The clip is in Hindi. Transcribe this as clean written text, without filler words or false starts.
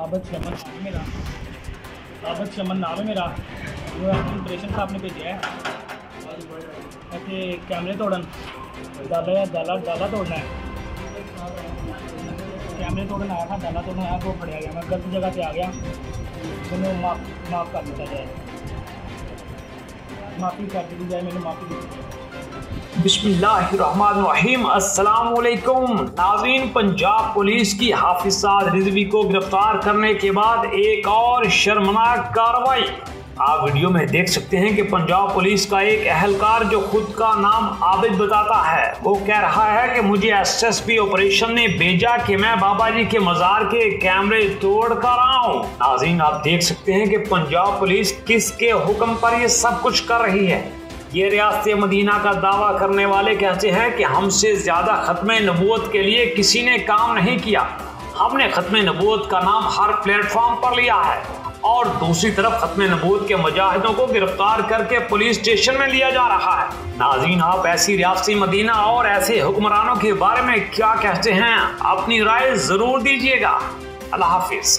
आबद शमन नाम है मेरा, आबद शमन नाम है मेरा। जो ऑपरेशन साहब ने भेजा है ऐसे कैमरे तोड़न डाला तोड़ना है। कैमरे तोड़न आया था, डाला तोड़ना आया, वो फड़िया गया। मैं गलत जगह पे आ गया, मैंने माफ़ कर दिया जाए, माफ़ी कर दी जाए, मैंने माफ़ी दी। बिस्मिल्लाहिर्रहमानिर्रहीम। अस्सलाम वालेकुम नाज़रीन, पंजाब पुलिस की हाफिज़ साद रिजवी को गिरफ्तार करने के बाद एक और शर्मनाक कार्रवाई आप वीडियो में देख सकते हैं कि पंजाब पुलिस का एक अहलकार जो खुद का नाम आबिद बताता है, वो कह रहा है कि मुझे एसएसपी ऑपरेशन ने भेजा कि मैं बाबा जी के मज़ार के कैमरे तोड़ कर आऊं। नाज़रीन, आप देख सकते हैं कि पंजाब पुलिस किसके हुक्म पर ये सब कुछ कर रही है। ये रियासत मदीना का दावा करने वाले कहते हैं कि हमसे ज़्यादा खत्म नबूवत के लिए किसी ने काम नहीं किया, हमने खत्म नबूवत का नाम हर प्लेटफॉर्म पर लिया है, और दूसरी तरफ खत्म नबूवत के मुजाहिदों को गिरफ्तार करके पुलिस स्टेशन में लिया जा रहा है। नाज़रीन, आप ऐसी रियासत मदीना और ऐसे हुक्मरानों के बारे में क्या कहते हैं? अपनी राय ज़रूर दीजिएगा। अल्लाह हाफिज़।